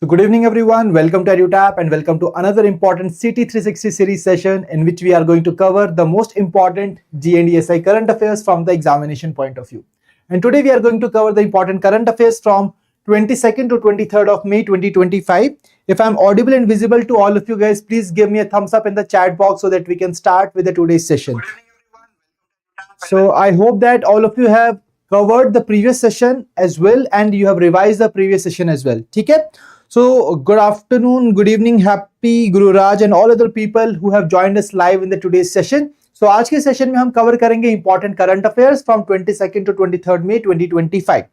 So good evening everyone, welcome to EduTap and welcome to another important CT360 series session in which we are going to cover the most important GNDSI current affairs from the examination point of view. And today we are going to cover the important current affairs from 22nd to 23rd of May 2025. If I'm audible and visible to all of you guys, please give me a thumbs up in the chat box so that we can start with the today's session. So I hope that all of you have covered the previous session as well and you have revised the previous session as well. Okay? So good afternoon, good evening, happy Guru Raj and all other people who have joined us live in the today's session. So आज के session में हम cover करेंगे important current affairs from 22nd to 23rd May 2025.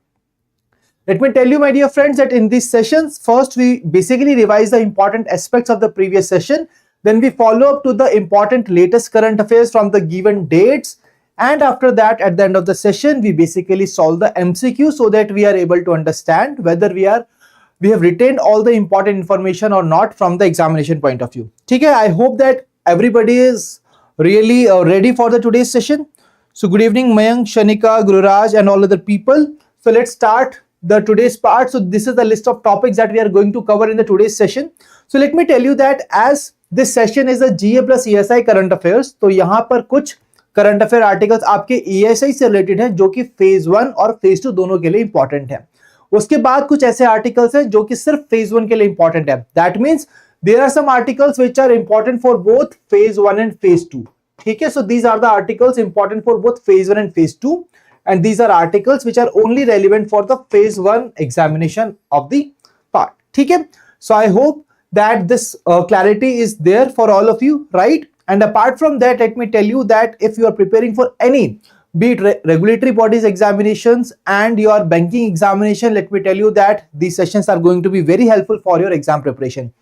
Let me tell you, my dear friends, that in these sessions, first we basically revise the important aspects of the previous session. Then we follow up to the important latest current affairs from the given dates. And after that, at the end of the session, we basically solve the MCQ so that we are able to understand whether we have retained all the important information or not from the examination point of view. Okay, I hope that everybody is really ready for the today's session. So good evening, Mayank, Shanika, Gururaj and all other people. So let's start the today's part. So this is the list of topics that we are going to cover in the today's session. So let me tell you that as this session is a GA plus ESI current affairs, तो यहाँ पर कुछ current affair articles आपके ESI से related हैं जो कि phase 1 और फेज 2 दोनों के लिए इंपॉर्टेंट है. उसके बाद कुछ ऐसे आर्टिकल्स हैं जो कि सिर्फ फेज 1 के लिए इंपॉर्टेंट है. That means there are some articles which are important for both phase 1 and phase 2. ठीक है, so these are the articles important for both phase 1 and phase 2 and these are articles which are only relevant for the phase 1 examination of the part. ठीक है, so I hope that this clarity is there for all of you, right? And apart from that, let me tell you that if you are preparing for any, be it regulatory bodies examinations and your banking examination, let me tell you that these sessions are going to be very helpful for your exam preparation.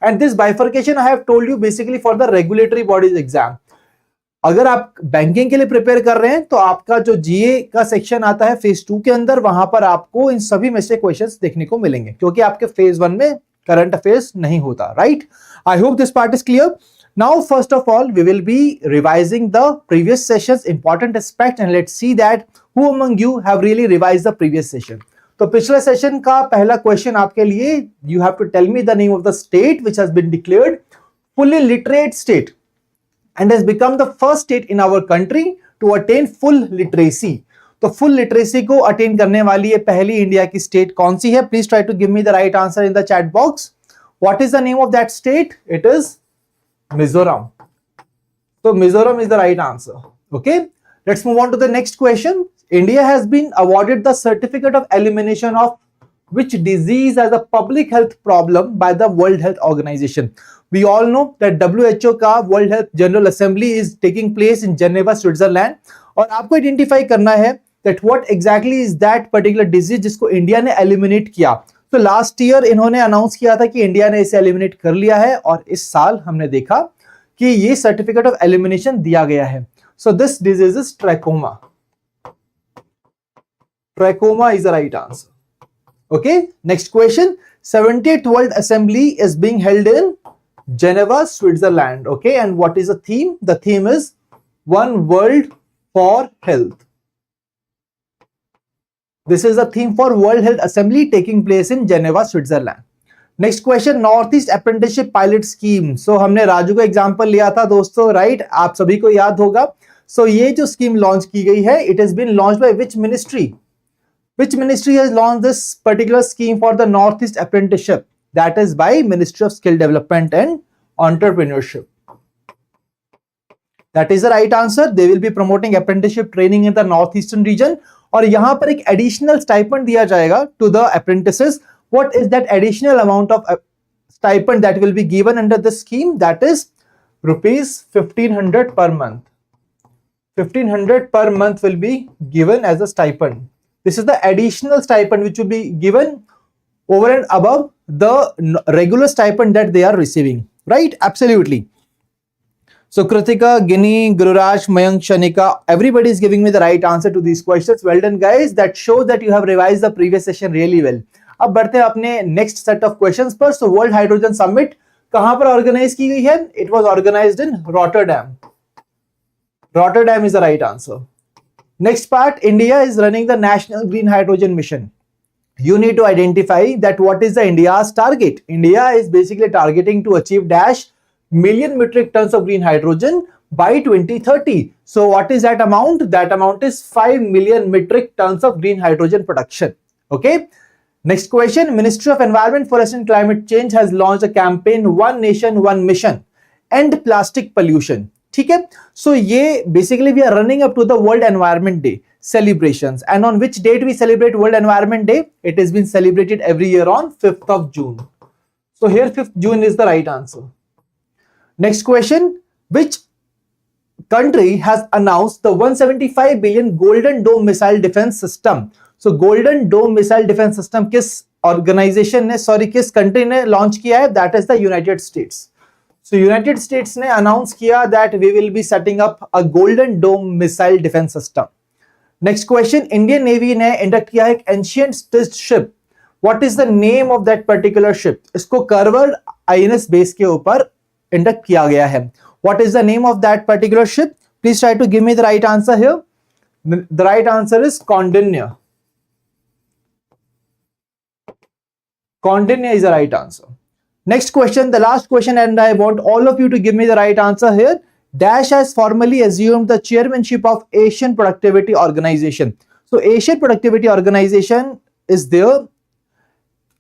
And this bifurcation I have told you basically for the regulatory bodies exam. अगर आप banking के लिए prepare कर रहे हैं तो आपका जो जीए का सेक्शन आता है फेज 2 के अंदर, वहां पर आपको इन सभी में से क्वेश्चंस देखने को मिलेंगे क्योंकि आपके फेज 1 में करंट अफेयर्स नहीं होता, right? I hope this part is clear. Now, first of all, we will be revising the previous session's important aspect and let's see that who among you have really revised the previous session. तो पिछले session का पहला question आपके लिए, you have to tell me the name of the state which has been declared fully literate state and has become the first state in our country to attain full literacy. तो full literacy को attain करने वाली ये पहली India की state कौन सी है? Please try to give me the right answer in the chat box. What is the name of that state? It is Mizoram. So Mizoram is the right answer. Okay, let's move on to the next question. India has been awarded the certificate of elimination of which disease as a public health problem by the World Health Organization. We all know that WHO का World Health General Assembly is taking place in Geneva, Switzerland. और आपको identify करना है that what exactly is that particular disease जिसको India ने eliminate किया. तो last year इन्होंने अनाउंस किया था कि इंडिया ने इसे एलिमिनेट कर लिया है और इस साल हमने देखा कि ये सर्टिफिकेट ऑफ एलिमिनेशन दिया गया है. So this disease is trachoma. Trachoma is the right answer. Okay, next question. 70th world assembly is being held in Geneva, Switzerland. Okay, and what is the theme? The theme is one world for health. This is the theme for World Health Assembly taking place in Geneva, Switzerland. Next question, Northeast Apprenticeship Pilot Scheme. So हमने राजू का example लिया था दोस्तों, right? आप सभी को याद होगा. So ये जो स्कीम लॉन्च की गई है, it has been launched by which ministry? Which ministry has launched this particular scheme for the Northeast Apprenticeship? That is by Ministry of Skill Development and Entrepreneurship. That is the right answer. They will be promoting apprenticeship training in the northeastern region. और यहां पर एक additional stipend दिया जाएगा to the apprentices. What is that additional amount of stipend that will be given under this scheme? That is rupees 1500 per month. 1500 per month will be given as a stipend. This is the additional stipend which will be given over and above the regular stipend that they are receiving, right? Absolutely. So Kritika, Ginny, Gururaj, Mayank, Shanika, everybody is giving me the right answer to these questions. Well done guys. That shows that you have revised the previous session really well. अब बढ़ते हैं अपने next set of questions पर. So World Hydrogen Summit कहां पर organize की गई है? It was organized in Rotterdam. Rotterdam is the right answer. Next part, India is running the National Green Hydrogen Mission. you need to identify that what is the India's target. India is basically targeting to achieve dash million metric tons of green hydrogen by 2030. So what is that amount? That amount is 5 million metric tons of green hydrogen production. Okay. Next question. Ministry of Environment, Forest and Climate Change has launched a campaign One Nation One Mission, End Plastic Pollution. ठीक है. So ये basically we are running up to the World Environment Day celebrations, and on which date we celebrate World Environment Day? It has been celebrated every year on 5th of June. So here 5th June is the right answer. Next question. Which country has announced the 175 billion Golden Dome Missile Defense System? So Golden Dome Missile Defense System किस organization ने, sorry, किस country ने launch किया है? That is the United States. So United States ने announce किया that we will be setting up a Golden Dome Missile Defense System. Next question. Indian Navy ने induct किया एक ancient stitched ship. What is the name of that particular ship? इसको Curved INS base के ऊपर induct किया गया है. What is the name of that particular ship? Please try to give me the right answer here. The right answer is Condinia. Condinia is the right answer. Next question, the last question, and I want all of you to give me the right answer here. Dash has formally assumed the chairmanship of Asian Productivity Organization. So Asian Productivity Organization is there.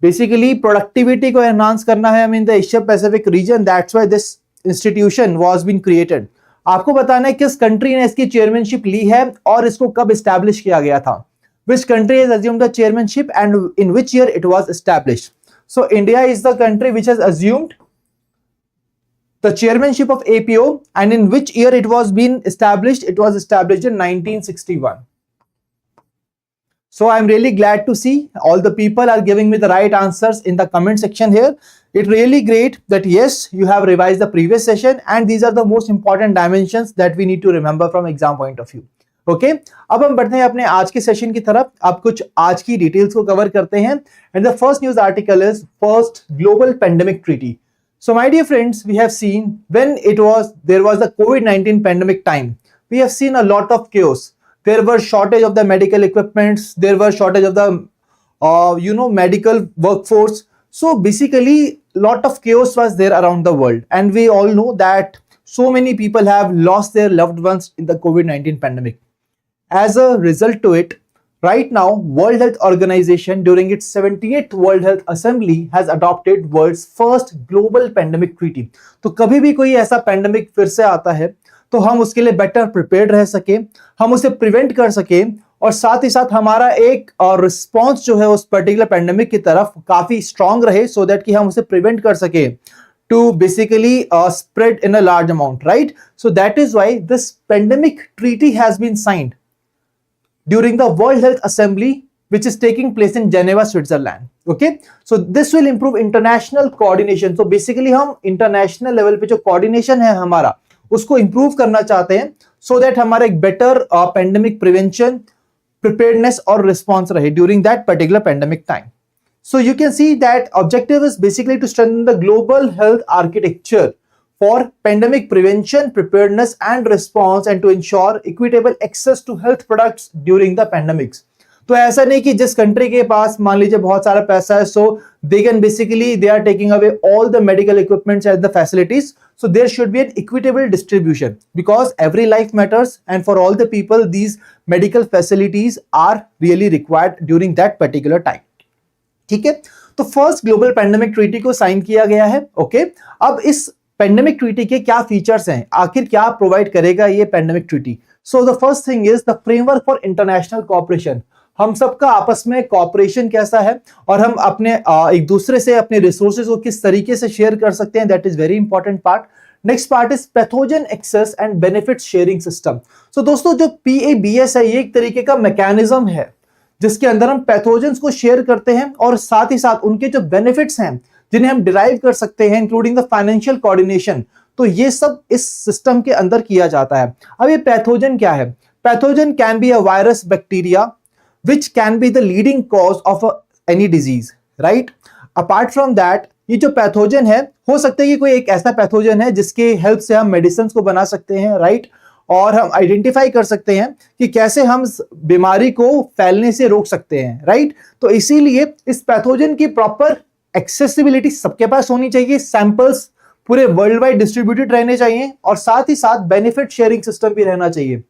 Basically productivity को enhance करना है in the Asia Pacific region. That's why this institution was been created. आपको बताना है किस country ने इसकी chairmanship ली है और इसको कब एस्टैब्लिश किया गया था. Which country has assumed the chairmanship and in which year it was established? So India is the country which has assumed the chairmanship of APO, and in which year it was been established? It was established in 1961. So I'm really glad to see all the people are giving me the right answers in the comment section here. It's really great that yes, you have revised the previous session, and these are the most important dimensions that we need to remember from exam point of view. Okay अब हम बढ़ते हैं अपने आज के session की तरफ. अब कुछ आज की डिटेल्स को कवर करते हैं. And the first news article is first global pandemic treaty. So my dear friends, we have seen when there was the COVID-19 pandemic time, we have seen a lot of chaos. There were shortage of the medical equipments, there were shortage of the medical workforce. So basically lot of chaos was there around the world, and we all know that so many people have lost their loved ones in the COVID-19 pandemic. As a result to it, right now World Health Organization during its 78th World Health Assembly has adopted world's first global pandemic treaty. तो कभी भी कोई ऐसा pandemic फिर से आता है तो हम उसके लिए बेटर प्रिपेयर्ड रह सके, हम उसे प्रिवेंट कर सके, और साथ ही साथ हमारा एक रिस्पॉन्स जो है उस पर्टिकुलर पैंडेमिक की तरफ काफी स्ट्रांग रहे, सो दैट कि हम उसे प्रिवेंट कर सके to basically spread in a large amount, right? So that is why this pandemic treaty has been signed during the World Health Assembly, which is taking place in Geneva, Switzerland. Okay, so this will improve international coordination. So basically हम international level पे जो coordination है हमारा उसको improve करना चाहते हैं, so that हमारा एक better pandemic prevention, preparedness और response रहे during that particular pandemic time. So you can see that objective is basically to strengthen the global health architecture for pandemic prevention, preparedness and response, and to ensure equitable access to health products during the pandemics. तो ऐसा नहीं कि जिस country के पास मान लीजिए बहुत सारा पैसा है, so they can basically they are taking away all the medical equipments and the facilities. So there should be an equitable distribution, because every life matters, and for all the people these medical facilities are really required during that particular time. ठीक है, तो first global pandemic treaty को sign किया गया है. Okay, अब इस pandemic treaty के क्या फीचर्स हैं, आखिर क्या प्रोवाइड करेगा ये pandemic treaty? So the first thing is the framework for international cooperation. हम सबका आपस में कोऑपरेशन कैसा है और हम अपने एक दूसरे से अपने रिसोर्सेज को किस तरीके से शेयर कर सकते हैं, that is very important part. Next part is pathogen access and benefit sharing system. So दोस्तों जो PABS है ये एक तरीके का मैकेनिज्म है जिसके अंदर हम पैथोजेंस को शेयर करते हैं और साथ ही साथ उनके जो बेनिफिट्स हैं जिन्हें हम डिराइव कर सकते हैं, इंक्लूडिंग द फाइनेंशियल कोऑर्डिनेशन, तो ये सब इस सिस्टम के अंदर किया जाता है. अब ये पैथोजन क्या है? Pathogen can be a virus, bacteria which can be the leading cause of any disease, right? Apart from that ये जो पैथोजन है हो सकता है कि कोई एक ऐसा पैथोजन है जिसके हेल्प से हम मेडिसिन को बना सकते हैं, राइट? और हम आइडेंटिफाई कर सकते हैं कि कैसे हम इस बीमारी को फैलने से रोक सकते हैं, राइट। तो इसीलिए इस पैथोजन की प्रॉपर एक्सेसिबिलिटी सबके पास होनी चाहिए, सैंपल्स पूरे वर्ल्ड वाइड डिस्ट्रीब्यूटेड रहने चाहिए और साथ ही साथ बेनिफिट शेयरिंग सिस्टम भी रहना चाहिए।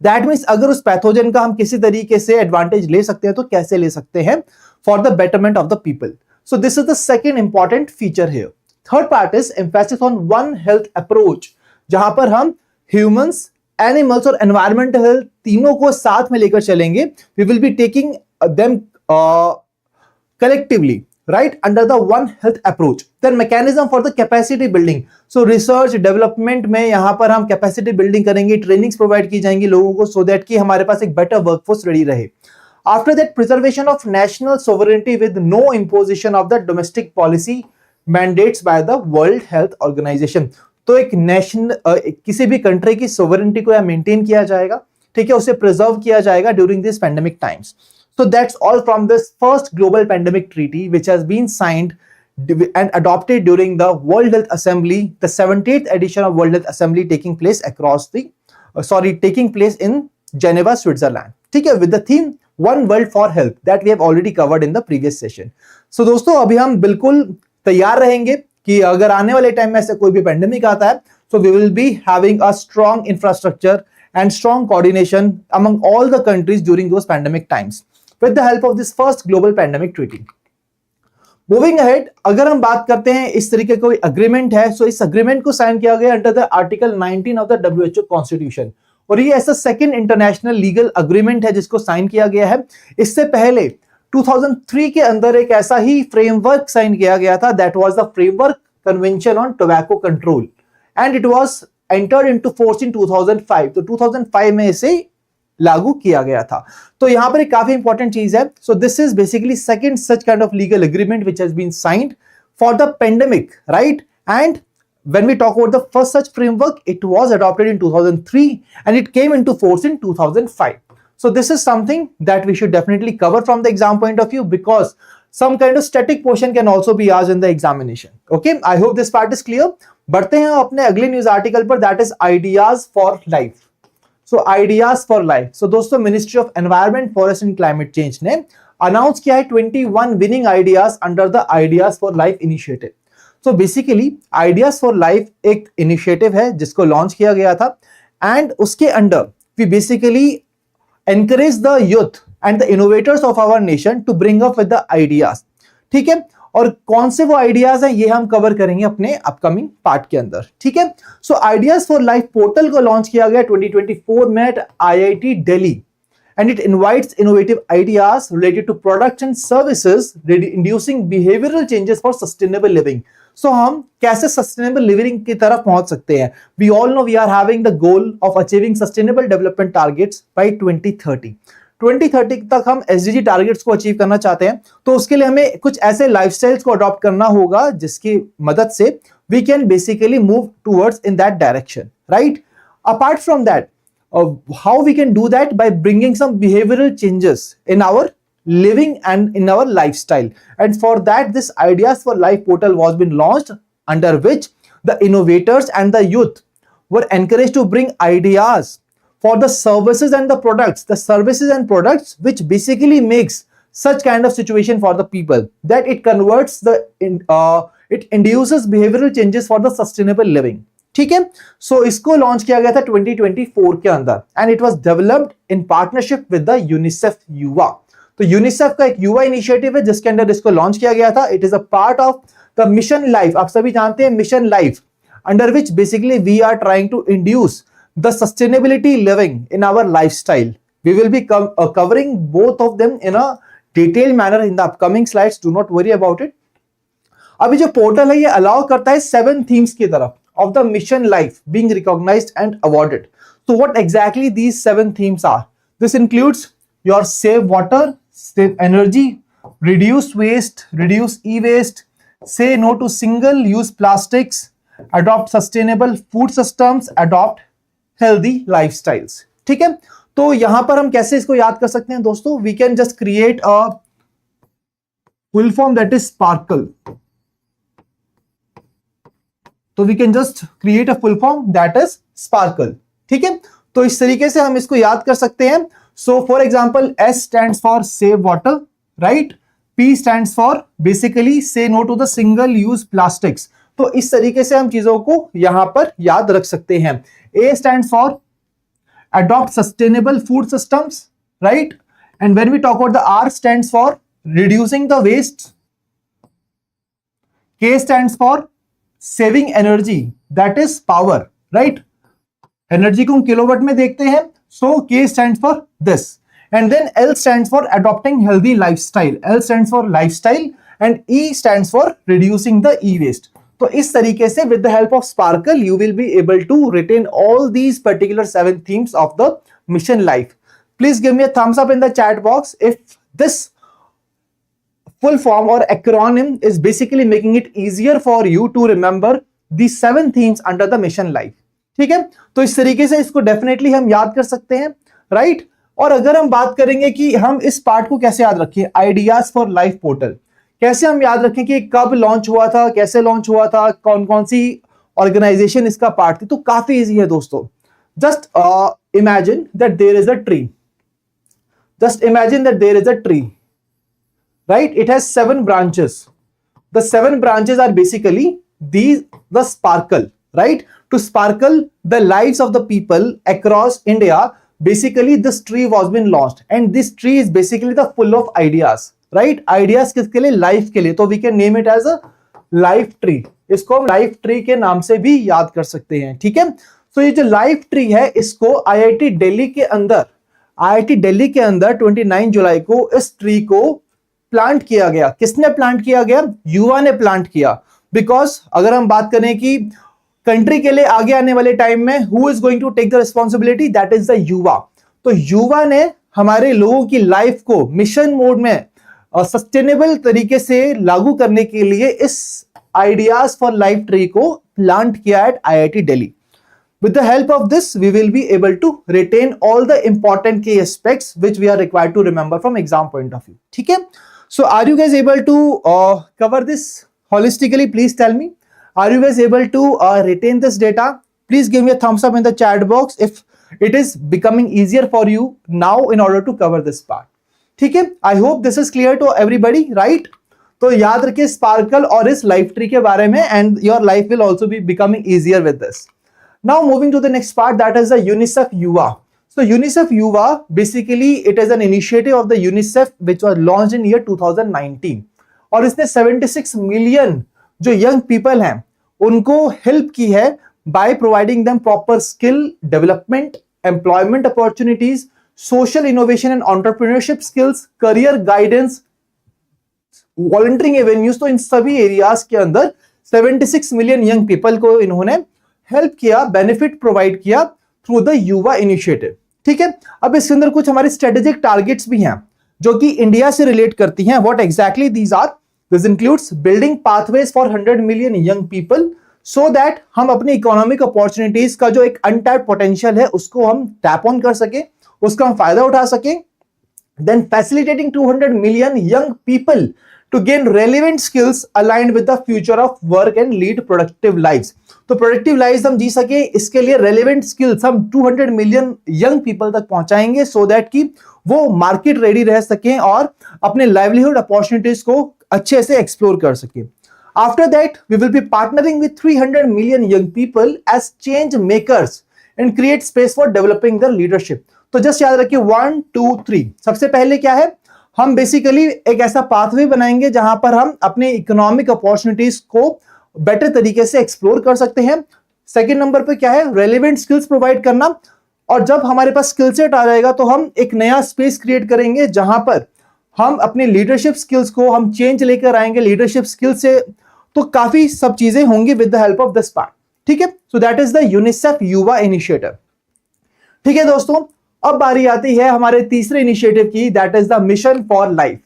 दैट मीन्स अगर उस पैथोजन का हम किसी तरीके से एडवांटेज ले सकते हैं तो कैसे ले सकते हैं, for the betterment of the people. So this is the second important feature here. Third part is emphasis on one health approach, जहां पर हम ह्यूमंस, एनिमल्स और एनवायरमेंटल हेल्थ तीनों को साथ में लेकर चलेंगे। We will be taking them collectively, right, under the one health approach. Then mechanism for the capacity building. So research development में यहां पर हम कैपेसिटी बिल्डिंग करेंगे, ट्रेनिंग्स प्रोवाइड की जाएंगी लोगों को, सो दैट कि हमारे पास एक बेटर वर्कफोर्स रेडी रहे। After that preservation of national sovereignty with no imposition of the domestic policy mandates by the World Health Organization. तो एक नेशनल किसी भी कंट्री की सोवरेनिटी को मेंटेन किया जाएगा, ठीक है, उसे प्रिजर्व किया जाएगा during this pandemic times. So that's all from this first global pandemic treaty, which has been signed and adopted during the World Health Assembly, the 78th edition of World Health Assembly taking place taking place in Geneva, Switzerland. ठीक है, with the theme One World for Health that we have already covered in the previous session. So दोस्तों अभी हम बिल्कुल तैयार रहेंगे कि अगर आने वाले टाइम में ऐसे कोई भी पैंडेमिक आता है, so we will be having a strong infrastructure and strong coordination among all the countries during those pandemic times, with the help of this first global pandemic treaty. Moving ahead, अगर हम बात करते हैं इस तरीके का कोई अग्रीमेंट है, सो इस अग्रीमेंट को साइन किया गया under the article 19 of the WHO constitution, और ये ऐसा सेकंड इंटरनेशनल लीगल अग्रीमेंट है जिसको साइन किया गया है। इससे पहले 2003 के अंदर एक ऐसा ही फ्रेमवर्क साइन किया गया था, that was the framework convention on tobacco control, and it was entered into force in 2005। तो 2005 में इसे लागू किया गया था। तो यहां पर एक काफी इंपॉर्टेंट चीज है। So this is basically second such kind of legal agreement which has been signed for the pandemic, right. And when we talk about the first such framework, it was adopted in 2003 and it came into force in 2005. So this is something that we should definitely cover from the exam point of view, because some kind of static portion can also be asked in the examination. Okay, I hope this part is clear. बढ़ते हैं अपने अगले news article पर, that is ideas for life. So ideas for life. So दोस्तों Ministry of Environment, Forest and Climate Change ने announce किया है 21 winning ideas under the ideas for life initiative. So basically ideas for life एक initiative है जिसको launch किया गया था, एंड उसके under we basically encourage the youth and the innovators of our nation to bring up with the ideas. ठीक है, और कौन से वो आइडियाज हैं ये हम कवर करेंगे अपने अपकमिंग पार्ट के अंदर। ठीक है, सो आइडियाज फॉर लाइफ पोर्टल को लॉन्च किया गया 2024 में at IIT Delhi, and it invites innovative ideas related to products and services inducing behavioral changes for sustainable living. So हम कैसे sustainable living की तरफ पहुंच सकते हैं? We all know we are having the goal of achieving sustainable development targets by 2030. 2030 तक हम SDG targets को अचीव करना चाहते हैं, तो उसके लिए हमें कुछ ऐसे लाइफस्टाइल्स को अडॉप्ट करना होगा जिसकी मदद से we can basically move towards in that direction, right? Apart from that, how we can do that? By bringing some behavioral changes in our living and in our lifestyle, and for that this ideas for life portal was been launched, under which the innovators and the youth were encouraged to bring ideas for the services and the products which basically makes such kind of situation for the people, that it converts it induces behavioral changes for the sustainable living. ठीक है, सो इसको launch किया गया था 2024 के अंदर, and it was developed in partnership with the UNICEF युवा। तो यूनिसेफ का एक युवा इनिशिएटिव है जिसके अंदर इसको लॉन्च किया गया था। It is a part of the mission life, आप सभी जानते हैं mission life, under which basically we are trying to induce the sustainability living in our lifestyle. We will be covering both of them in a detailed manner in the upcoming slides, do not worry about it. अभी जो portal है ये allow करता है 7 themes की तरफ of the mission life being recognized and awarded. So what exactly these 7 themes are? This includes your save water, save energy, reduce waste, reduce e-waste, say no to single use plastics, adopt sustainable food systems, adopt healthy lifestyles. ठीक है, तो यहां पर हम कैसे इसको याद कर सकते हैं दोस्तों? We can just create a full form that is sparkle. So we can just create a full form that is sparkle. ठीक है, तो इस तरीके से हम इसको याद कर सकते हैं. So for example S stands for save water, right. P stands for basically say no to the single use plastics. तो इस तरीके से हम चीजों को यहां पर याद रख सकते हैं. A stands for adopt sustainable food systems, right? And when we talk about the R stands for reducing the waste. K stands for saving energy, that is power, right? Energy को हम किलोवाट में देखते हैं, so K stands for this. And then L stands for adopting healthy lifestyle. L stands for lifestyle and E stands for reducing the e-waste. तो इस तरीके से with the help of Sparkle you will be able to retain all these particular 7 themes of the mission life. Please give me a thumbs up in the chat box if this full form or acronym is basically making it easier for you to remember these 7 themes under the mission life. ठीक है, तो इस तरीके से इसको definitely हम याद कर सकते हैं, राइट. और अगर हम बात करेंगे कि हम इस पार्ट को कैसे याद रखें, आइडियाज फॉर लाइफ पोर्टल, कैसे हम याद रखें कि कब लॉन्च हुआ था, कैसे लॉन्च हुआ था, कौन कौन सी ऑर्गेनाइजेशन इसका पार्ट थी. तो काफी इजी है दोस्तों. Just imagine that there is a tree. Just imagine that there is a tree, right. It has 7 branches. The 7 branches are basically the sparkle, right? To sparkle the lives of the people across India. Basically this tree was been launched and this tree is basically the full of ideas, right? Ideas किसके लिए, life के लिए. तो we can name it as a life tree. इसको हम life tree के नाम से भी याद कर सकते हैं, ठीक है. तो ये जो लाइफ ट्री है इसको IIT दिल्ली के अंदर 29 जुलाई को इस ट्री को प्लांट किया गया. किसने प्लांट किया गया, युवा ने प्लांट किया. बिकॉज अगर हम बात करें कि कंट्री के लिए आगे आने वाले टाइम में who is going to take the responsibility, that is the युवा. तो युवा ने हमारे लोगों की लाइफ को मिशन मोड में सस्टेनेबल तरीके से लागू करने के लिए इस आइडियाज फॉर लाइफ ट्री को प्लांट किया at IIT Delhi. With the help of this, we will be able to retain all the important key aspects which we are required to remember from exam point of view. ठीक है? So, are you guys able to cover this holistically? Please tell me. Are you guys able to retain this data? Please give me a thumbs up in the chat box if it is becoming easier for you now in order to cover this part. ठीक है? I hope this is clear to everybody, right? तो याद रखिए sparkle और इस life tree के बारे में and your life will also be becoming easier with this. Now moving to the next part, that is the UNICEF YuWaah. So UNICEF YuWaah, basically it is an initiative of the UNICEF which was launched in year 2019. और इसने 76 million जो young people हैं उनको help की है by providing them proper skill development, employment opportunities, social innovation and entrepreneurship skills, career guidance, volunteering avenues. तो इन सभी areas के अंदर 76 million young people को इन्होंने हेल्प किया, बेनिफिट प्रोवाइड किया थ्रू द युवा इनिशिएटिव. ठीक है, अब इसके अंदर कुछ हमारे स्ट्रेटेजिक टारगेट्स भी हैं जो कि इंडिया से रिलेट करती हैं. What exactly these are? This includes building pathways for 100 million young people so that हम अपनी इकोनॉमिक अपॉर्चुनिटीज का जो एक अनटैप्ड पोटेंशियल है उसको हम टैप ऑन कर सके, उसका हम फायदा उठा सके. Then facilitating 200 million young people to gain relevant skills aligned with the future of work and lead productive lives. तो productive lives हम जी सके, इसके लिए relevant skills हम 200 million young people तक पहुंचाएंगे so that कि वो market ready रह सकें और अपने livelihood opportunities को अच्छे से explore कर सकें. After that, we will be partnering with 300 million young people as change makers and create space for developing their leadership. तो just याद रखिए 1, 2, 3. सबसे पहले क्या है, हम बेसिकली एक ऐसा पाथवे बनाएंगे जहां पर हम अपने इकोनॉमिक अपॉर्चुनिटीज को बेटर तरीके से एक्सप्लोर कर सकते हैं. सेकंड नंबर पे क्या है, रेलेवेंट स्किल्स प्रोवाइड करना. और जब हमारे पास स्किल सेट आ जाएगा तो हम एक नया स्पेस क्रिएट करेंगे जहां पर हम अपने लीडरशिप स्किल्स को हम चेंज लेकर आएंगे लीडरशिप स्किल से. तो काफी सब चीजें होंगी with the help of this part. ठीक है, so that is the UNICEF युवा इनिशिएटिव. ठीक है दोस्तों, अब बारी आती है हमारे तीसरे इनिशिएटिव की, that is the mission for life.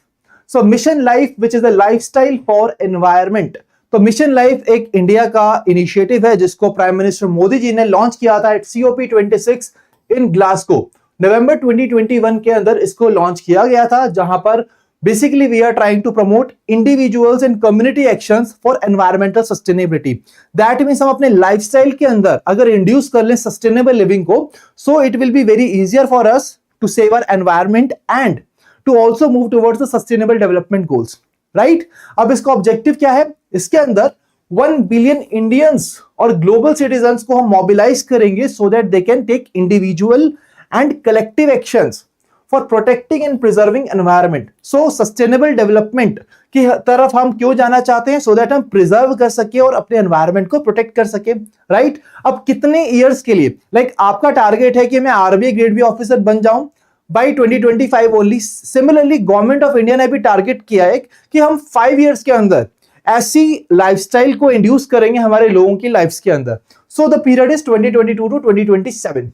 So mission life which is the lifestyle for environment. तो मिशन लाइफ एक इंडिया का इनिशिएटिव है जिसको प्राइम मिनिस्टर मोदी जी ने लॉन्च किया था एट COP26 इन ग्लासगो. नवंबर 2021 के अंदर इसको लॉन्च किया गया था जहां पर Basically, we are trying to promote individuals and community actions for environmental sustainability. That means हम अपने lifestyle के अंदर अगर induce कर लें sustainable living को, so it will be very easier for us to save our environment and to also move towards the sustainable development goals, right? अब इसका objective क्या है? इसके अंदर 1 billion Indians और global citizens को हम mobilize करेंगे so that they can take individual and collective actions for protecting and preserving environment. So sustainable development की तरफ हम क्यों जाना चाहते हैं? So that हम preserve कर सके और अपने environment को protect कर सके, right? अब कितने years के लिए? Like आपका target है कि मैं RBI Grade B officer बन जाऊं by 2025 only. Similarly, Government of India ने भी target किया है कि हम 5 years के अंदर ऐसी lifestyle को induce करेंगे हमारे लोगों की lives के अंदर. So the period is 2022 to 2027.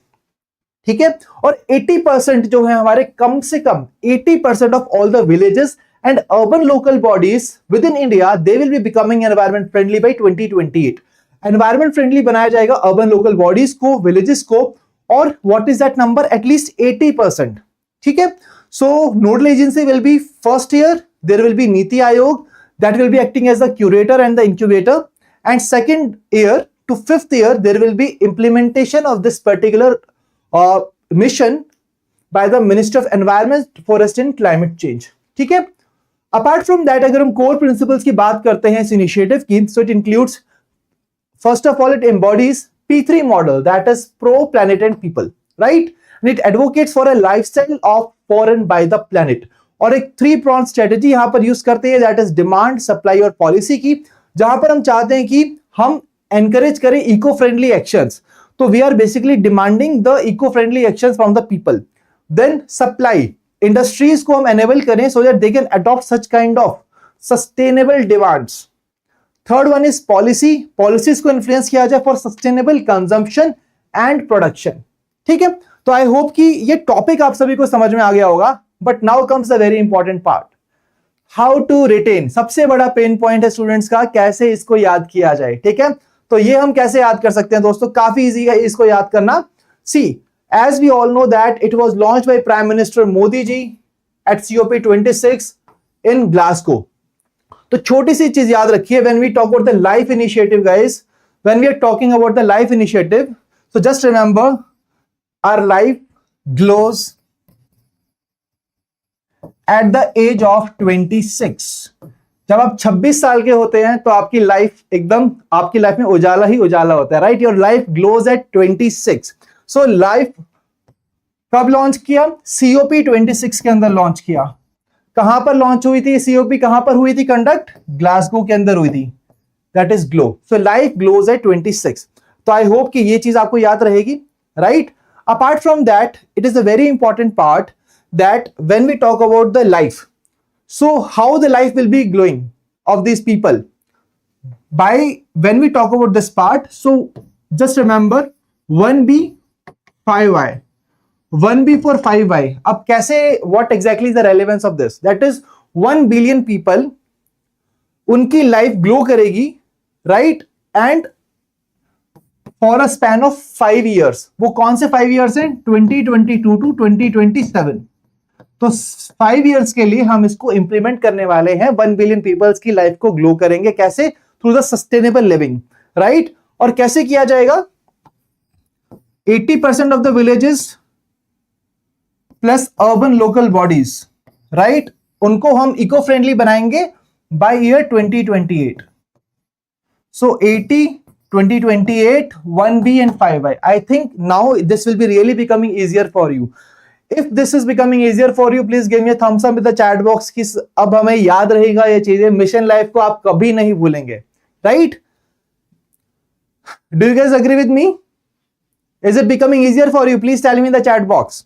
ठीक है, और 80% जो है हमारे, कम से कम 80% of all the villages and urban local bodies within India they will be becoming environment friendly by 2028. Environment friendly बनाया जाएगा अर्बन लोकल बॉडीज को, विलेजेस को, और what is that number? At least 80%. ठीक है, so nodal agency will be first year there will be NITI Aayog that will be acting as the curator and the incubator, and second year to fifth year there will be implementation of this particular mission by the Minister of Environment, Forest and Climate Change. ठीक है, apart from that अगर हम core principles की बात करते हैं इस initiative की, so it includes, first of all, it embodies P3 model, that is pro planet and people, right? And it advocates for a lifestyle of for and by the planet. और एक 3-pronged strategy यहाँ पर use करते हैं, that is demand, supply और policy की, जहां पर हम चाहते हैं कि हम encourage करें eco-friendly actions. So we are basically demanding the eco-friendly actions from the people. Then supply, industries को हम enable करें so that they can adopt such kind of sustainable demands. Third one is policy, policies को influence किया जाए for sustainable consumption and production. ठीक है, तो I hope कि ये topic आप सभी को समझ में आ गया होगा. But now comes the very important part. How to retain, सबसे बड़ा pain point है students का, कैसे इसको याद किया जाए. ठीक है, तो ये हम कैसे याद कर सकते हैं दोस्तों? काफी इजी है इसको याद करना. See, as we all know that it was launched by prime minister Modi ji at COP26 in Glasgow. तो छोटी सी चीज याद रखिए, when we talk about the life initiative guys, when we are talking about the life initiative, so just remember our life glows at the age of 26. जब आप 26 साल के होते हैं तो आपकी लाइफ एकदम, आपकी लाइफ में उजाला ही उजाला होता है, right? Your life glows at 26. So life कब लॉन्च किया? COP26 के अंदर लॉन्च किया. कहां पर लॉन्च हुई थी COP? कहां पर हुई थी कंडक्ट? ग्लासगो के अंदर हुई थी. That is glow. So life glows at 26. तो आई होप कि ये चीज आपको याद रहेगी, right? Apart from that, it is a very important part that when we talk about the life, so how the life will be glowing of these people by when we talk about this part, so just remember 1B 5Y, 1B for 5Y. अब कैसे, what exactly is the relevance of this? That is 1 billion people, उनकी life glow करेगी, right? And for a span of 5 years. वो कौन से 5 years हैं? 2022 to 2027. तो 5 years के लिए हम इसको इंप्लीमेंट करने वाले हैं. 1 बिलियन पीपल्स की लाइफ को ग्लो करेंगे. कैसे? Through the sustainable living, right? और कैसे किया जाएगा? 80% of the villages plus urban local bodies, right? उनको हम इको फ्रेंडली बनाएंगे by year 2028. So 80, 2028, 1B and 5Y. I think now this will be really becoming easier for you. If this is becoming easier for you, please give me a thumbs up with the chat box कि अब हमें याद रहेगा ये चीजें. Mission life को आप कभी नहीं भूलेंगे, right? Do you guys agree with me? Is it becoming easier for you? Please tell me in the chat box.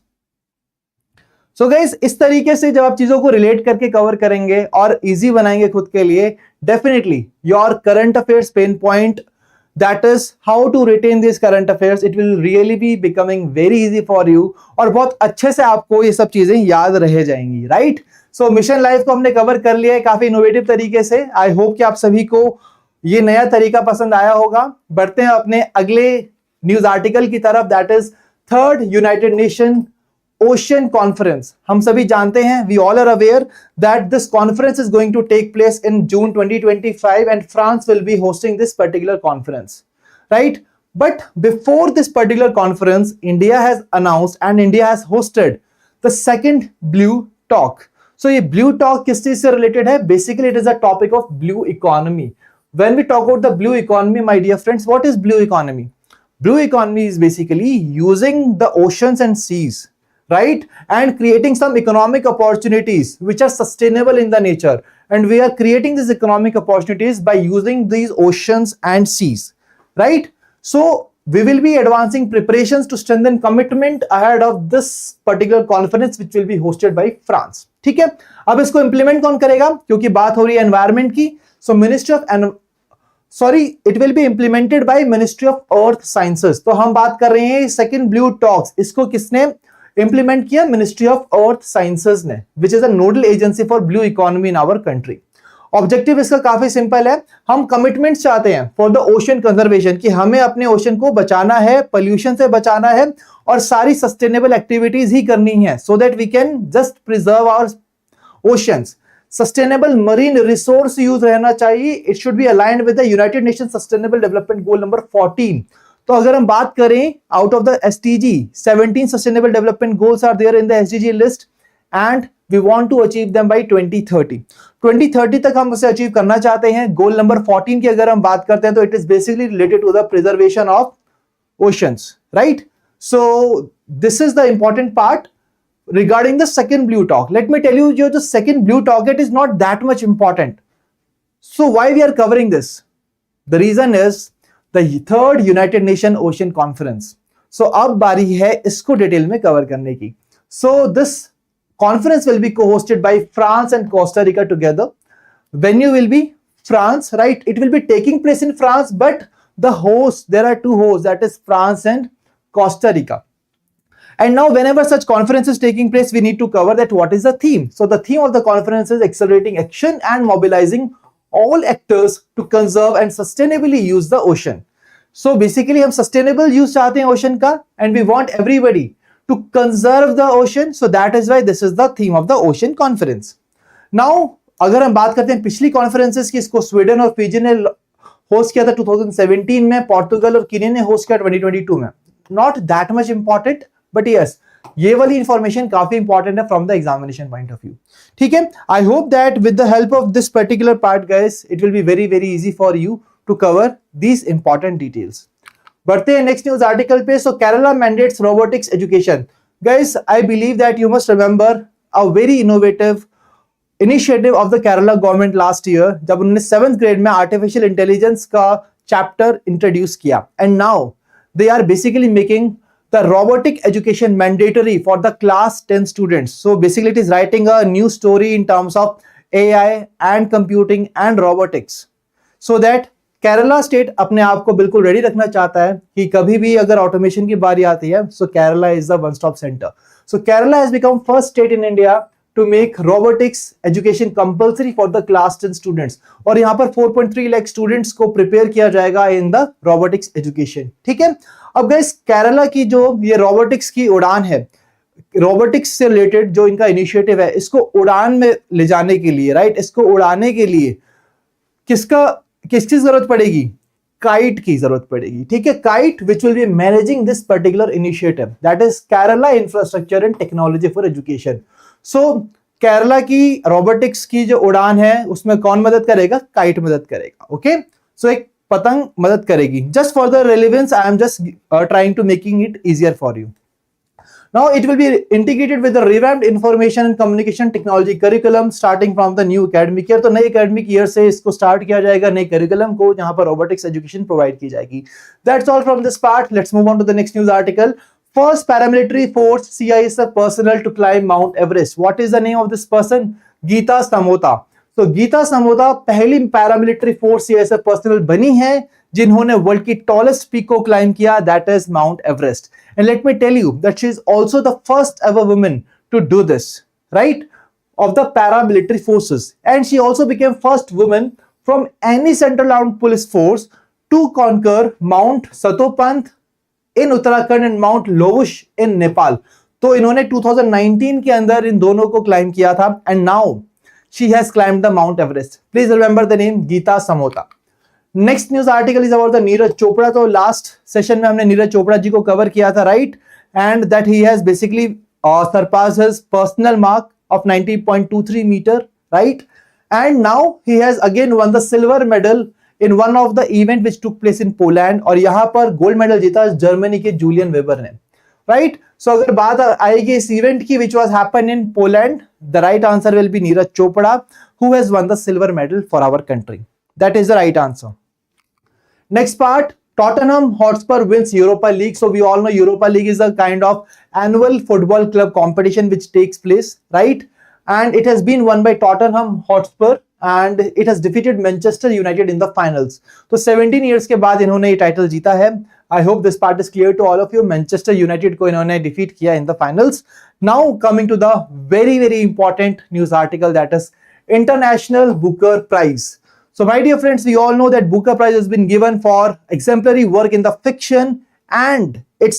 So guys, इस तरीके से जब आप चीजों को रिलेट करके कवर करेंगे और इजी बनाएंगे खुद के लिए, definitely your current affairs pain point, that is how to retain these current affairs, it will really be becoming very easy for you. और बहुत अच्छे से आपको ये सब चीजें याद रह जाएंगी, राइट? सो मिशन लाइफ को हमने कवर कर लिया है काफी इनोवेटिव तरीके से. आई होप कि आप सभी को ये नया तरीका पसंद आया होगा. बढ़ते हैं अपने अगले न्यूज आर्टिकल की तरफ, that is 3rd United Nation Ocean Conference, हम सभी जानते हैं, we all are aware that this conference is going to take place in June 2025 and France will be hosting this particular conference, right? But before this particular conference, India has announced and India has hosted the second Blue Talk. So ये Blue Talk किस चीज से related है? Basically it is a topic of blue economy. When we talk about the blue economy, my dear friends, what is blue economy? Blue economy is basically using the oceans and seas, right? And creating some economic opportunities which are sustainable in the nature. And we are creating these economic opportunities by using these oceans and seas, right? So we will be advancing preparations to strengthen commitment ahead of this particular conference which will be hosted by France. ठीक है, अब इसको implement कौन करेगा? क्योंकि बात हो रही है एनवायरमेंट की, so it will B implemented by ministry of Earth sciences. तो हम बात कर रहे हैं सेकंड ब्लू टॉक्स, इसको किसने इंप्लीमेंट किया? मिनिस्ट्री ऑफ अर्थ साइंसेस ने, which is a nodal agency for blue economy in our country. Objective इसका काफी सिंपल है, हम कमिटमेंट्स चाहते हैं फॉर द ओशन कंजर्वेशन, कि हमें अपने ओशन को बचाना है, पोल्यूशन से बचाना है और सारी सस्टेनेबल एक्टिविटीज ही करनी है, so that we can just preserve our oceans. Sustainable marine resource use रहना चाहिए, it should be aligned with the United Nation sustainable development goal number 14। तो अगर हम बात करें out of the SDG, 17 sustainable development goals are there in the SDG list and we want to achieve them by 2030. 2030 तक हम उसे achieve करना चाहते हैं। गोल नंबर 14 की अगर हम बात करते हैं तो it is basically related to the preservation of oceans, right? So this is the important part regarding the second blue talk. Let me tell you, जो second blue talk, it is not that much important. So why we are covering this? The reason is the third United Nations Ocean Conference. So अब बारी है इसको detail में cover करने की। So this conference will be co-hosted by France and Costa Rica together. Venue will be France, right? It will be taking place in France, but the host, there are two hosts, that is France and Costa Rica. And now whenever such conference is taking place, we need to cover that what is the theme. So the theme of the conference is accelerating action and mobilizing all actors to conserve and sustainably use the ocean. So basically हम sustainable use चाहते हैं ocean का, and we want everybody to conserve the ocean, so that is why this is the theme of the ocean conference. Now अगर हम बात करते हैं पिछली कॉन्फ्रेंसेस की, इसको स्वीडन और फिजी ने होस्ट किया था 2017 में, पोर्टुगल और कीनिया ने होस्ट किया 2022 में। Not that much important, but yes ये वाली इंफॉर्मेशन काफी इंपॉर्टेंट है from the examination point of view. ठीक है, I hope that with the help of this particular part guys, it will be very very easy for you to cover these important details. बढ़ते हैं next news article पे। So Kerala mandates robotics education. Guys I believe that you must remember a very innovative initiative of the Kerala government last year, जब उन्होंने 7th grade में artificial intelligence का chapter introduce किया, and now they are basically making the robotic education mandatory for the class 10 students. So basically it is writing a new story in terms of AI and computing and robotics, so that Kerala state अपने आप को बिल्कुल ready रखना चाहता है कि कभी भी अगर ऑटोमेशन की बारी आती है, so Kerala is the one stop centre. So Kerala has become first state in India to make robotics education compulsory for the class 10 students, और यहाँ पर 4.3 लाख स्टूडेंट्स को प्रिपेयर किया जाएगा इन द रोबोटिक्स एजुकेशन। ठीक है, अब गाइस केरला की जो ये रोबोटिक्स की उड़ान है, रोबोटिक्स से रिलेटेड जो इनका इनिशिएटिव है, इसको उड़ान में ले जाने के लिए, राइट, इसको उड़ाने के लिए किसकी जरूरत पड़ेगी? काइट की जरूरत पड़ेगी। ठीक है, KITE which will be managing this particular initiative, that is Kerala infrastructure and technology for education. So Kerala की रोबोटिक्स की जो उड़ान है उसमें कौन मदद करेगा? काइट मदद करेगा। ओके, सो एक पतंग मदद करेगी। Just for the relevance I am just trying to making it easier for you. Now it will be integrated with the revamped information and communication technology curriculum starting from the new academic year. तो नए academic year से इसको start किया जाएगा, नए curriculum को, जहां पर robotics education provide की जाएगी। That's all from this part. Let's move on to the next news article. First paramilitary force CISF personnel to climb Mount Everest. What is the name of this person? Gita समोता। तो गीता समोता पहली paramilitary force CISF personnel बनी है जिन्होंने world की tallest peak को climb किया, that is mount Everest. And let me tell you that she is also the first ever woman to do this, right, of the paramilitary forces, and she also became first woman from any central armed police force to conquer mount Satopanth in Uttarakhand and mount Lobuche in Nepal. तो इन्होंने 2019 के अंदर इन दोनों को climb किया था and now she has climbed the Mount Everest. Please remember the name Geeta Samota. Next news article is about the Neeraj Chopra. तो last session में हमने नीरज चोपड़ा जी को कवर किया था, right, and that he has basically surpassed his personal mark of 90.23 meter, right, and now he has again won the silver medal in one of the event which took place in Poland. और यहाँ पर gold medal जीता Germany के Julian weber ने, right. सो अगर बात आएगी इस इवेंट की which was happened in Poland, the right answer will be Neeraj Chopra who has won the silver medal for our country. That is the right answer. Next part, Tottenham Hotspur wins Europa League. So we all know Europa League is a kind of annual football club competition which takes place, right? And it has been won by Tottenham Hotspur and it has defeated Manchester United in the finals. So 17 years के बाद इन्होंने ये title जीता है. I hope this part is clear to all of you. Manchester United को इन्होंने defeat किया in the finals. Now coming to the very very important news article, that is International Booker Prize. So my dear friends, we all know that Booker Prize has been given for exemplary work in the fiction and its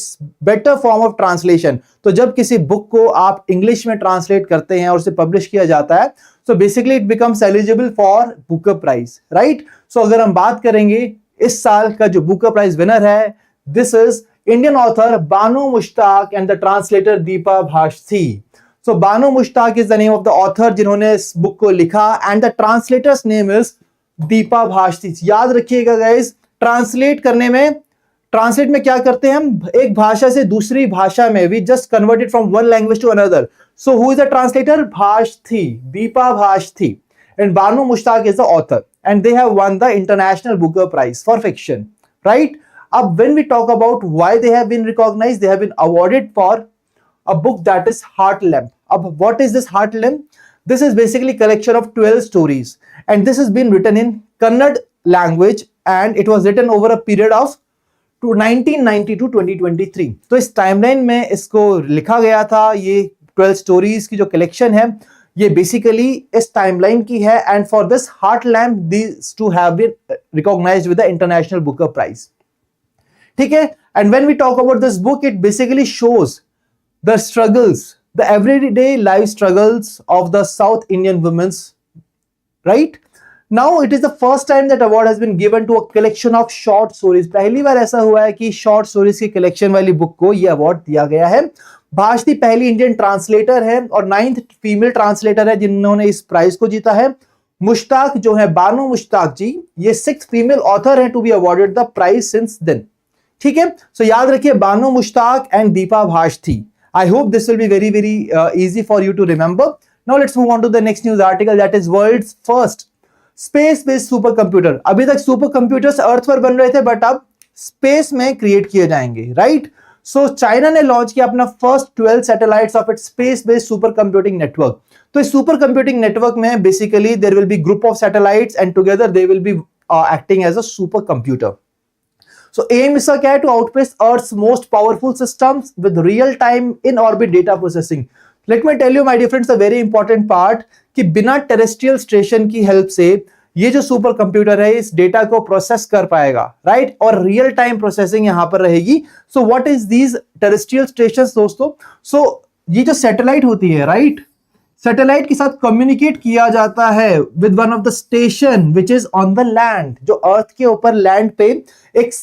better form of translation. तो जब किसी book को आप English में translate करते हैं और उसे पब्लिश किया जाता है, so basically it becomes eligible for Booker Prize, right? So अगर हम बात करेंगे इस साल का जो Booker Prize winner है, this is Indian author Banu Mushtaq and the translator Deepa Bhashthi. So Banu Mushtaq is the name of the author जिन्होंने इस बुक को लिखा and the translator's name is Deepa भाषती. याद रखिएगा गाइस, ट्रांसलेट में क्या करते हैं हम, एक भाषा से दूसरी भाषा में, we just converted from one language to another. So who is the translator? Bhasthi, Deepa Bhasthi, and Banu Mushtaq is the author and they have won the international Booker prize for fiction, right. अब when we talk about why they have been recognised, they have been awarded for a book that is heart lamp. अब what is this heart lamp? This is basically collection of 12 stories and this has been written in Kannada language and it was written over a period of 1990 to 2023. तो इस timeline में इसको लिखा गया था. ये 12 stories की जो कलेक्शन है ये बेसिकली इस टाइमलाइन की है and for this heart lamp these two have been recognized with the International Booker Prize. ठीक है. And when we talk about this book, it basically shows the struggles, the everyday life struggles of the South Indian women's, right? Now it is the first time that award has been given to a collection of short stories. पहली बार ऐसा हुआ है कि short stories की collection वाली book को यह award दिया गया है. भाषती पहली इंडियन ट्रांसलेटर है और 9th फीमेल ट्रांसलेटर है जिन्होंने इस प्राइज को जीता है. मुश्ताक जो है, बानू मुश्ताक जी, ये 6th फीमेल ऑथर है to be awarded the prize since then. ठीक है. सो याद रखिए, Banu Mushtaq and Deepa Bhasthi. I hope this will be very very easy for you to remember. Now let's move on to the next news article, that is world's first space based supercomputer. अभी तक super computers अर्थ पर बन रहे थे but अब space में create किए जाएंगे, राइट. सो चाइना ने लॉन्च किया अपना first 12 satellites of its space based super computing network. तो इस सुपर कंप्यूटिंग नेटवर्क में basically there will be group of satellites and together they will be acting as a super computer. So aim इसका क्या है? To outpace Earth's most powerful systems with real-time in-orbit data processing. Let me tell you, my dear friends, a very important part कि बिना terrestrial station की help से ये जो super computer है इस डेटा को प्रोसेस कर पाएगा, राइट, और रियल टाइम प्रोसेसिंग यहां पर रहेगी. So what is these terrestrial stations दोस्तों? सो ये जो सैटेलाइट होती है, राइट, सैटेलाइट के साथ कम्युनिकेट किया जाता है with one of the station which is on the land. जो अर्थ के ऊपर लैंड पे एक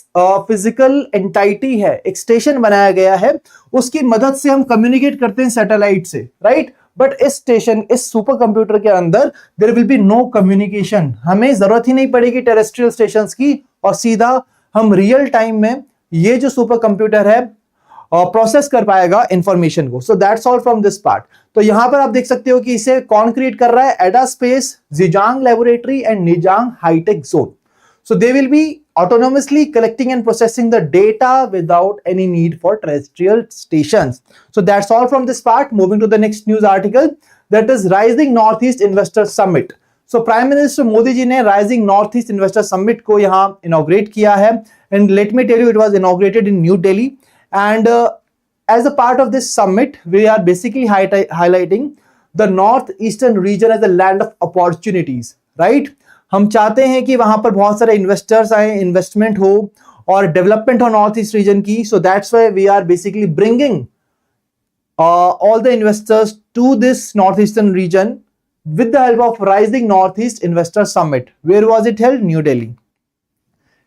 फिजिकल एंटाइटी है, एक स्टेशन बनाया गया है, उसकी मदद से हम कम्युनिकेट करते हैं सैटेलाइट से, राइट. बट इस स्टेशन, इस सुपर कंप्यूटर के अंदर there will be no communication. हमें जरूरत ही नहीं पड़ेगी टेरेस्ट्रियल स्टेशंस की और सीधा हम रियल टाइम में ये जो सुपर कंप्यूटर है प्रोसेस कर पाएगा इंफॉर्मेशन को. So that's all from this part. तो यहां पर आप देख सकते हो कि इसे कौन क्रिएट कर रहा है? ADA space, Zhijiang laboratory and Neijiang high tech zone. So they will be autonomously collecting and processing the data without any need for terrestrial stations. So that's all from this part. Moving to the next news article, that is Rising Northeast Investor Summit. So Prime Minister Modi ji ने Rising Northeast Investor Summit को यहाँ inaugurate किया है. And let me tell you, it was inaugurated in New Delhi. And as a part of this summit, we are basically highlighting the northeastern region as a land of opportunities, right? हम चाहते हैं कि वहां पर बहुत सारे investors आए, investment हो और डेवलपमेंट हो नॉर्थ ईस्ट रीजन की. So that's why we are basically bringing all the investors to this northeastern region with the help of Rising Northeast Investor Summit. Where was it held? New Delhi.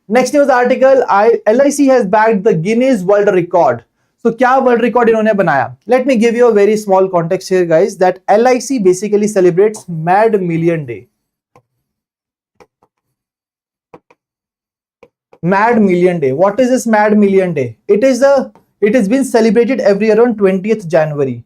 Next news article, LIC has bagged the Guinness World Record. So क्या world record इन्होंने बनाया? Let me give you a very small context here, guys, that LIC basically celebrates Mad Million Day. Mad Million Day. What is this Mad Million Day? It has been celebrated every year on 20th January.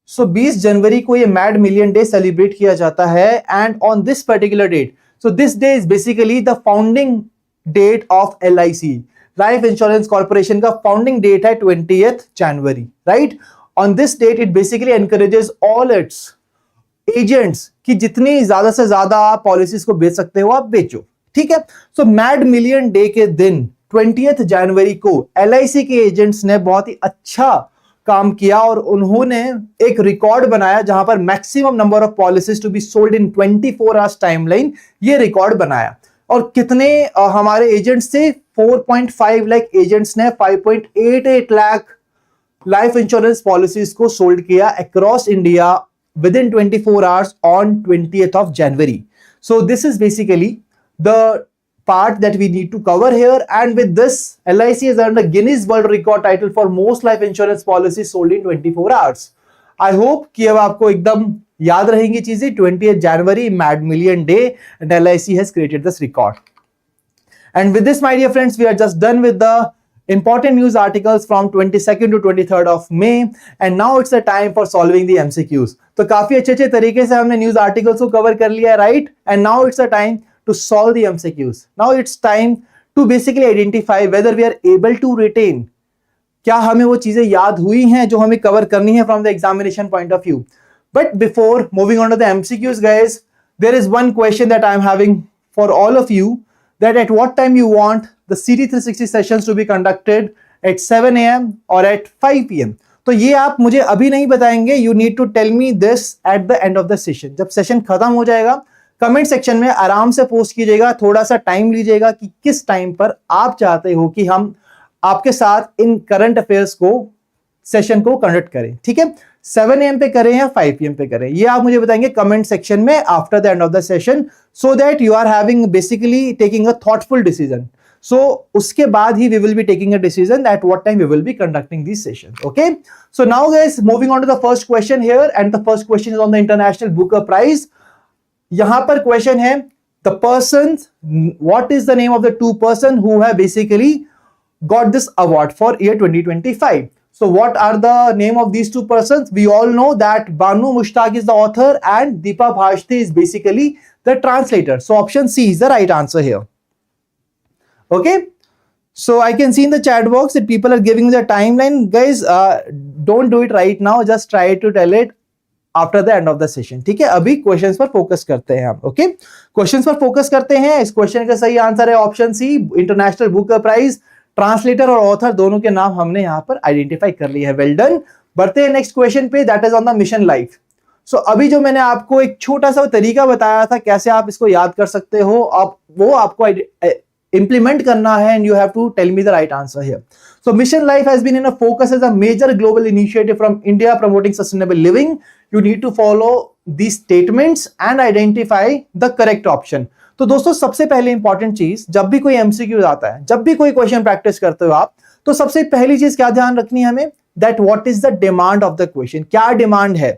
So 20 जनवरी को ये Mad Million Day celebrate किया जाता है, and on this particular date, so this day is basically the founding date of LIC. Life Insurance Corporation का founding date है 20th जनवरी, right? On this date it basically encourages all its agents कि जितनी ज्यादा से ज्यादा आप policies को बेच सकते हो आप बेचो, ठीक है? सो मैड मिलियन डे के दिन 20th जनवरी को LIC के एजेंट्स ने बहुत ही अच्छा काम किया और उन्होंने एक रिकॉर्ड बनाया जहां पर maximum number of policies to be sold in 24 hours timeline, ये रिकॉर्ड बनाया। और कितने हमारे एजेंट्स थे? 4.5 लाख एजेंट्स ने 5.88 लाख लाइफ इंश्योरेंस पॉलिसीज को सोल्ड किया across India with in 24 hours on 20th of January. So this is basically the part that we need to cover here, and with this LIC has earned a Guinness World Record title for most life insurance policies sold in 24 hours. I hope कि अब आपको एकदम याद रहेंगी चीजें। 20th January Mad Million Day and LIC has created this record. And with this, my dear friends, we are just done with the important news articles from 22nd to 23rd of May, and now it's the time for solving the MCQs. तो काफी अच्छे तरीके से हमने news articles को cover कर लिया है, right? And now it's the time to solve the MCQs. Now it's time to basically identify whether we are able to retain. क्या हमें वो चीजें याद हुई हैं जो हमें कवर करनी है from the examination point of view. But before moving on to the MCQs, guys, there is one question that I am having for all of you, that at what time you want the CT360 sessions to be conducted, at 7 AM or at 5 PM. तो ये आप मुझे अभी नहीं बताएंगे, you need to tell me this at the end of the session. जब session खत्म हो जाएगा कमेंट सेक्शन में आराम से पोस्ट कीजिएगा, थोड़ा सा टाइम लीजिएगा कि किस टाइम पर आप चाहते हो कि हम आपके साथ इन करंट अफेयर्स को सेशन को कंडक्ट करें, ठीक है? 7 AM पे करें या 5 PM पे करें, ये आप मुझे बताएंगे कमेंट सेक्शन में after the end of the session, so that you are having basically taking a thoughtful decision. So उसके बाद ही we will be taking a decision at what time we will be conducting these sessions. Okay. So now guys, moving on to the first question here, and the first question is on the International Booker Prize. यहां पर question है the persons, what is the name of the two person who have basically got this award for year 2025. So what are the name of these two persons? We all know that Banu Mushtaq is the author and Deepa Bhashti is basically the translator. So option C is the right answer here. Okay, so I can see in the chat box that people are giving the timeline. Guys, don't do it right now, just try to tell it after the end of the session. ठीक है, अभी questions पर focus करते हैं हम. Okay, questions पर focus करते हैं. इस क्वेश्चन का सही आंसर है option C, International Booker Prize. Translator और ऑथर दोनों के नाम हमने यहाँ पर आइडेंटिफाई कर लिया है. Well done. बढ़ते हैं नेक्स्ट क्वेश्चन पे, that is on the mission life. So अभी जो मैंने आपको एक छोटा सा तरीका बताया था कैसे आप इसको याद कर सकते हो, अब वो आपको implement करना है, and you have to tell me the right answer here. So Mission Life has been in a focus as a major global initiative from India promoting sustainable living. You need to follow these statements and identify the correct option. तो दोस्तों सबसे पहले important चीज, जब भी कोई MCQ आता है, जब भी कोई क्वेश्चन प्रैक्टिस करते हो आप, तो सबसे पहली चीज क्या ध्यान रखनी है हमें, that what is the demand of the question. क्या डिमांड है,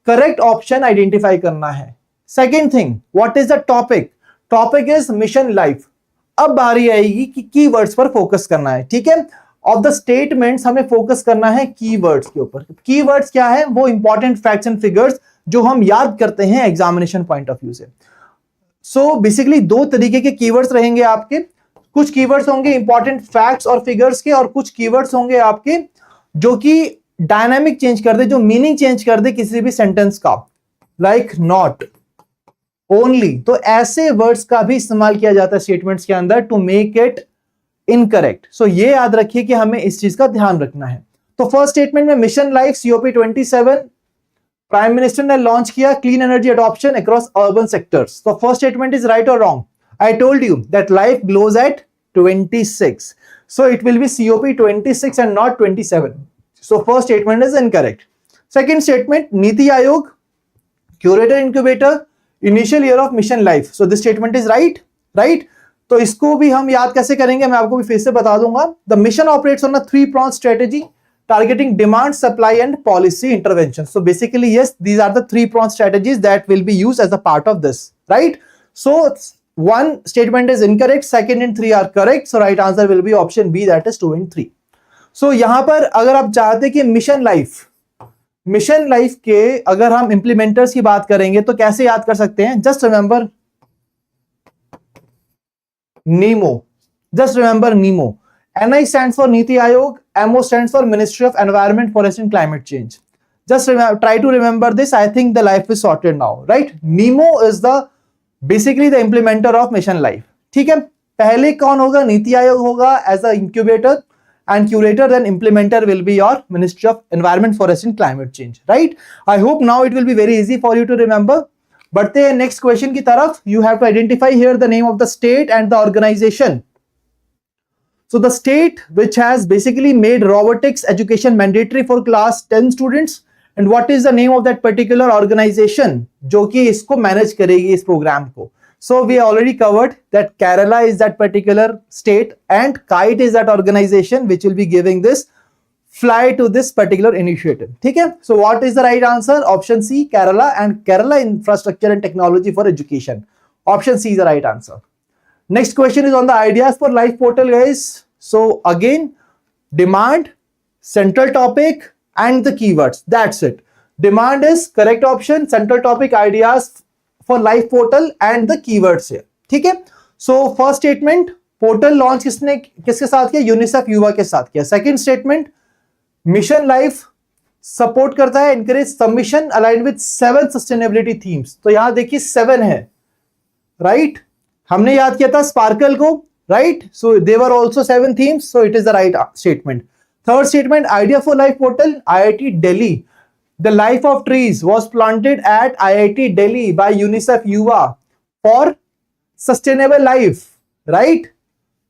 करेक्ट ऑप्शन आइडेंटिफाई करना है. Second thing, what is the topic. Topic is mission life. अब बारी आएगी कि कीवर्ड्स पर फोकस करना है, ठीक है? ऑफ द स्टेटमेंट्स हमें फोकस करना है कीवर्ड्स के ऊपर. कीवर्ड्स क्या है? वो इंपॉर्टेंट फैक्ट्स एंड फिगर्स जो हम याद करते हैं एग्जामिनेशन पॉइंट ऑफ व्यू से. सो बेसिकली दो तरीके के कीवर्ड्स रहेंगे आपके. कुछ कीवर्ड्स होंगे इंपॉर्टेंट फैक्ट्स और फिगर्स के, और कुछ कीवर्ड्स होंगे आपके जो कि डायनामिक चेंज कर दे, जो मीनिंग चेंज कर दे किसी भी सेंटेंस का, लाइक नॉट, ओनली. तो ऐसे वर्ड्स का भी इस्तेमाल किया जाता है स्टेटमेंट्स के अंदर टू मेक इट इनकरेक्ट. सो ये याद रखिए कि हमें इस चीज का ध्यान रखना है. तो फर्स्ट स्टेटमेंट में mission life COP27 prime minister ने लॉन्च किया clean energy adoption across urban sectors. तो फर्स्ट स्टेटमेंट इज राइट और wrong? I told you that life glows at 26, so it will be COP26 and not 27. So first statement is incorrect. Second statement, NITI Aayog, curator incubator, initial year of mission life. So this statement is right. तो इसको भी हम याद कैसे करेंगे, मैं आपको भी फिर से बता दूंगा. The mission operates on a 3-pronged strategy targeting demand, supply and policy intervention. So basically, yes, these are the 3-pronged strategies that will be used as a part of this, right? So one statement is incorrect, second and 3 are correct. So right answer will be option B, that is 2 and 3. So यहाँ पर अगर आप चाहते हैं कि mission life के अगर हम इम्प्लीमेंटर्स की बात करेंगे तो कैसे याद कर सकते हैं? Just remember Nemo. NI stands for Niti Aayog, MO stands for Ministry of Environment, Forest and Climate Change. Just try to remember this. I think the life is sorted now, right? NEMO is basically the implementer of Mission Life. ठीक है, पहले कौन होगा? नीति आयोग होगा as a incubator and curator, then implementer will be your Ministry of Environment, Forest and Climate Change, right? I hope now it will be very easy for you to remember. बढ़ते हैं next question की तरफ. You have to identify here the name of the state and the organization. So the state which has basically made robotics education mandatory for class 10 students, and what is the name of that particular organization जो कि इसको manage करेगी इस program को? So we already covered that Kerala is that particular state and KITE is that organization which will be giving this fly to this particular initiative. ठीक है? So what is the right answer? Option C, Kerala, and Kerala Infrastructure and Technology for Education. Option C is the right answer. Next question is on the ideas for life portal, guys. So again, demand, central topic and the keywords. That's it. Demand is correct option. Central topic, ideas for life portal and the keywords here. ठीक है? So first statement, portal launch किसके साथ किया? UNICEF YuWaah के साथ किया. Second statement, mission life support करता है, encourage submission aligned with 7 sustainability themes. तो यहां देखिए 7 है, right? हमने याद किया था स्पार्कल को, right? So they were also 7 themes, so it is the right statement. Third statement, idea for life portal, IIT Delhi. The life of trees was planted at IIT Delhi by UNICEF YuWaah for sustainable life, right?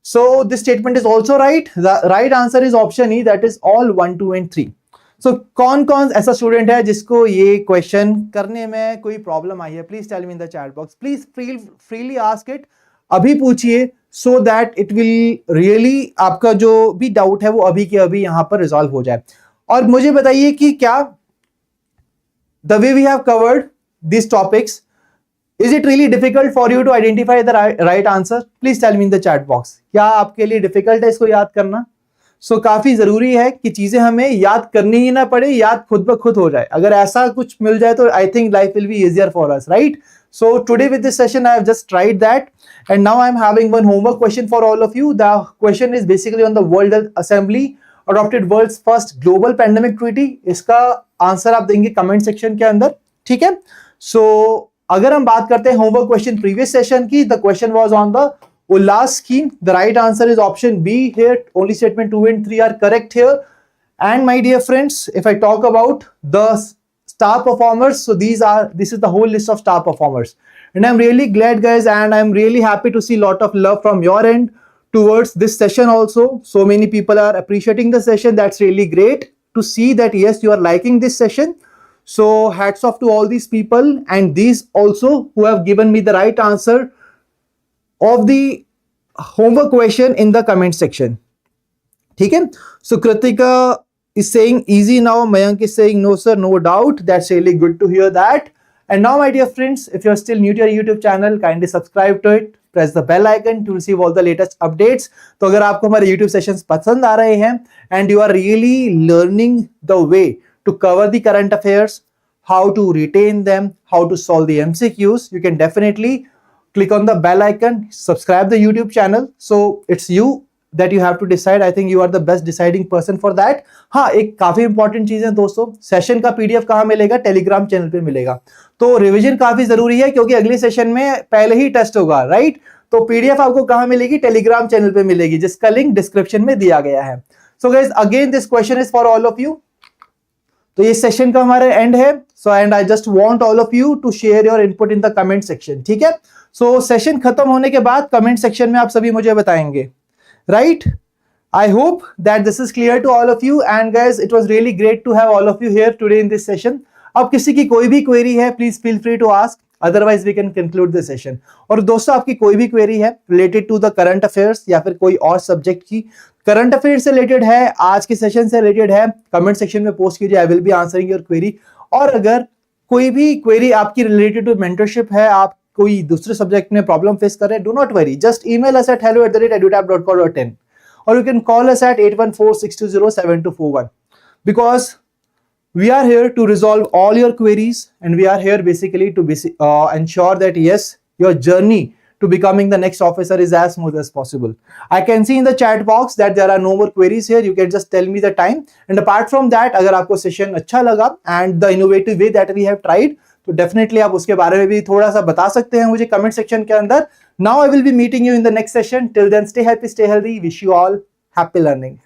So this statement is also right. The right answer is option E, that is all 1, 2 and 3. So कौन ऐसा student है जिसको ये question करने में कोई problem आई है? Please tell me in the chat box. Please freely ask it. अभी पूछिए, so that it will really आपका जो भी डाउट है वो अभी के अभी यहां पर रिजॉल्व हो जाए. और मुझे बताइए कि क्या the way we have covered this topics, is it really difficult for you to identify the right answer? Please tell me in the chat box. क्या आपके लिए डिफिकल्ट है इसको याद करना? सो काफी जरूरी है कि चीजें हमें याद करनी ही ना पड़े, याद खुद ब खुद हो जाए. अगर ऐसा कुछ मिल जाए तो I think life will be easier for us, right? So today with this session I have just tried that, and now I am having one homework question for all of you. The question is basically on the World Health Assembly adopted world's first global pandemic treaty. इसका answer आप देंगे comment section के अंदर, ठीक है? So अगर हम बात करते हैं होमवर्क क्वेश्चन प्रीवियस सेशन की, the question was on the Ullas scheme. The right answer is option B here. Only statement 2 and 3 are correct here. And my dear friends, if I talk about the star performers, so this is the whole list of star performers, and I'm really glad, guys, and I'm really happy to see a lot of love from your end towards this session also. So many people are appreciating the session. That's really great to see that yes, you are liking this session. So hats off to all these people, and these also who have given me the right answer of the homework question in the comment section. ठीक है? So Kritika is saying easy now. Mayank is saying no sir, no doubt. That's really good to hear that. And now my dear friends, if you're still new to our YouTube channel, kindly subscribe to it. Press the bell icon to receive all the latest updates. तो अगर आपको हमारे YouTube sessions पसंद आ रहे हैं and you are really learning the way to cover the current affairs, how to retain them, how to solve the MCQs, you can definitely click on the bell icon, subscribe the YouTube channel. So it's you that you have to decide. I think you are the best deciding person for that. हाँ, एक काफी important चीज है दोस्तों, session का PDF कहाँ मिलेगा? Telegram channel पे मिलेगा. तो रिवीजन काफी जरूरी है क्योंकि अगले सेशन में पहले ही टेस्ट होगा, राइट? तो पीडीएफ आपको कहाँ मिलेगी? टेलीग्राम चैनल पे मिलेगी, जिसका लिंक डिस्क्रिप्शन में दिया गया है. So guys, again this question is for all of you. तो ये सेशन का हमारा एंड है. So and I just want all of you to share your input in the comment section, ठीक है? सो सेशन खत्म होने के बाद कमेंट सेक्शन में आप सभी मुझे बताएंगे, right? I hope that this is clear to all of you, and guys, it was really great to have all of you here today in this session. अब किसी की कोई भी क्वेरी है, please feel free to ask, otherwise we can conclude the session. और दोस्तों, आपकी कोई भी क्वेरी है related to the current affairs या फिर कोई और सब्जेक्ट की, करंट अफेयर से रिलेटेड है, आज के सेशन से रिलेटेड है, कमेंट सेक्शन में पोस्ट कीजिए, आई will be answering your query. और अगर कोई भी क्वेरी आपकी रिलेटेड टू मेंटरशिप है, आप कोई दूसरे सब्जेक्ट में प्रॉब्लम फेस कर रहे हैं, do not worry, just email us at hello@edutap.co.in or you can call us at 8146207241 because we are here to resolve all your queries, and we are here basically to ensure that yes, your journey to becoming the next officer is as smooth as possible. I can see in the chat box that there are no more queries here. You can just tell me the time, and apart from that, अगर आपको session अच्छा लगा and the innovative way that we have tried, तो definitely आप उसके बारे में भी थोड़ा सा बता सकते हैं मुझे कमेंट सेक्शन के अंदर। Now I will be meeting you in the next session. Till then, stay happy, stay healthy, wish you all happy learning.